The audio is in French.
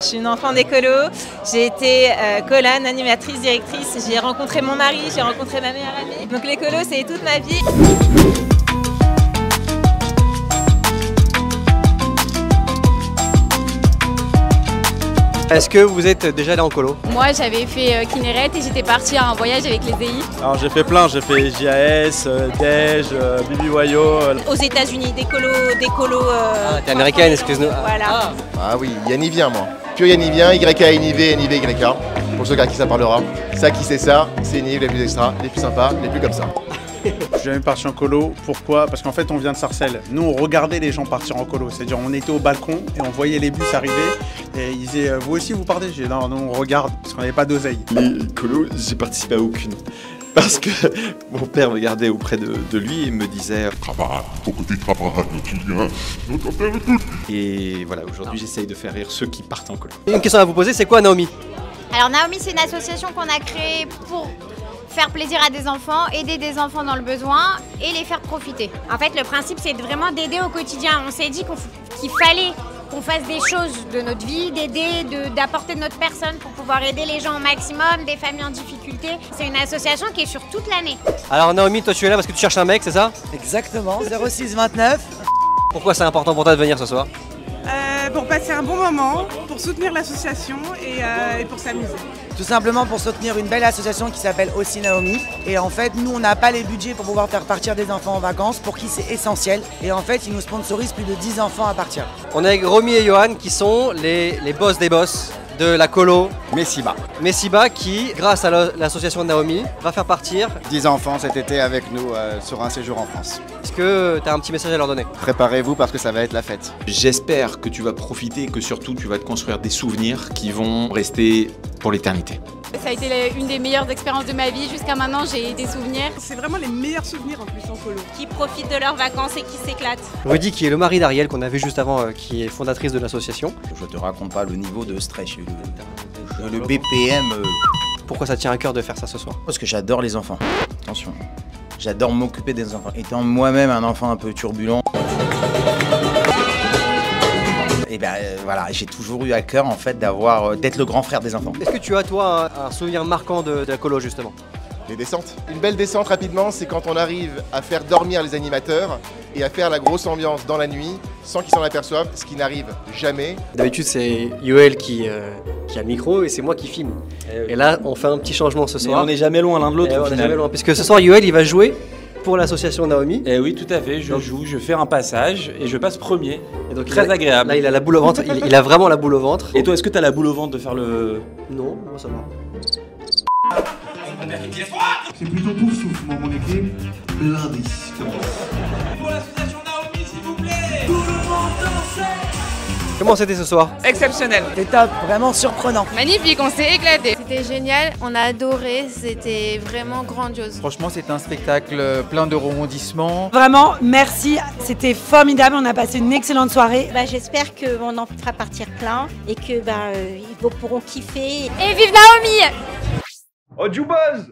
Je suis une enfant d'écolo, j'ai été colonne, animatrice, directrice, j'ai rencontré mon mari, j'ai rencontré ma meilleure amie. Donc l'écolo c'est toute ma vie. Est-ce que vous êtes déjà allé en colo? Moi j'avais fait Kinneret et j'étais partie en voyage avec les EI. Alors j'ai fait plein, j'ai fait JAS, Dej, BBYO. Aux États-Unis, d'écolo. Ah, t'es américaine, excuse-nous. Voilà. Ah oui, Yannivien moi. Pur Yannivien, YA, NIV, NIV, YK. Pour ceux à qui ça parlera. Ça qui sait ça, c'est Niv les plus extra, les plus sympas, les plus comme ça. Je suis jamais parti en colo. Pourquoi? Parce qu'en fait, on vient de Sarcelles. Nous, on regardait les gens partir en colo. C'est-à-dire, on était au balcon et on voyait les bus arriver. Et ils disaient, vous aussi, vous partez? J'ai dit, non, nous, on regarde parce qu'on n'avait pas d'oseille. Les colos, j'ai participé à aucune. Parce que mon père me gardait auprès de lui et me disait travaille, faut que tu travailles, tu viens, et voilà, aujourd'hui, j'essaye de faire rire ceux qui partent en colo. Une question à vous poser, c'est quoi Naomi? Alors Naomi, c'est une association qu'on a créée pour faire plaisir à des enfants, aider des enfants dans le besoin et les faire profiter. En fait, le principe, c'est vraiment d'aider au quotidien. On s'est dit qu'il fallait qu'on fasse des choses de notre vie, d'aider, d'apporter de notre personne pour pouvoir aider les gens au maximum, des familles en difficulté. C'est une association qui est sur toute l'année. Alors Naomi, toi tu es là parce que tu cherches un mec, c'est ça? Exactement, 0629. Pourquoi c'est important pour toi de venir ce soir? Pour passer un bon moment, pour soutenir l'association et pour s'amuser. Tout simplement pour soutenir une belle association qui s'appelle aussi Naomi. Et en fait, nous, on n'a pas les budgets pour pouvoir faire partir des enfants en vacances, pour qui c'est essentiel. Et en fait, ils nous sponsorisent plus de 10 enfants à partir. On est avec Romy et Johan qui sont les boss des boss de la colo Messiba qui, grâce à l'association de Naomi, va faire partir 10 enfants cet été avec nous sur un séjour en France. Est-ce que tu as un petit message à leur donner? Préparez-vous parce que ça va être la fête. J'espère que tu vas profiter et que surtout tu vas te construire des souvenirs qui vont rester pour l'éternité. Ça a été une des meilleures expériences de ma vie. Jusqu'à maintenant, j'ai des souvenirs. C'est vraiment les meilleurs souvenirs en plus en colo. Qui profitent de leurs vacances et qui s'éclatent. Rudy qui est le mari d'Ariel qu'on a vu juste avant, qui est fondatrice de l'association. Je te raconte pas le niveau de stress, le BPM. Pourquoi ça tient à cœur de faire ça ce soir? Parce que j'adore les enfants. Attention, j'adore m'occuper des enfants. Étant moi-même un enfant un peu turbulent. Et ben voilà, j'ai toujours eu à cœur en fait d'être le grand frère des enfants. Est-ce que tu as toi un souvenir marquant de la colo justement? Les descentes. Une belle descente rapidement, c'est quand on arrive à faire dormir les animateurs et à faire la grosse ambiance dans la nuit sans qu'ils s'en aperçoivent, ce qui n'arrive jamais. D'habitude c'est Yoel qui a le micro et c'est moi qui filme. Et là on fait un petit changement ce soir. Mais on n'est jamais loin l'un de l'autre au final. Jamais loin, puisque ce soir Yoel il va jouer pour l'association Naomi. Et oui, tout à fait, je joue, je fais un passage et je passe premier. Et donc très agréable. Là il a la boule au ventre, il a vraiment la boule au ventre. Et toi, est-ce que tu as la boule au ventre de faire le... Non, moi ça va. C'est plutôt pour souffle, mon équipe. Lundi. Pour l'association Naomi, s'il vous plaît. Tout le monde dansait. Comment c'était ce soir? Exceptionnel. C'était top, vraiment surprenant. Magnifique, on s'est éclaté. C'était génial, on a adoré, c'était vraiment grandiose. Franchement, c'était un spectacle plein de rebondissements. Vraiment, merci, c'était formidable, on a passé une excellente soirée. J'espère qu'on en fera partir plein et que ils pourront kiffer. Et vive Naomi! Oh, Jubaz!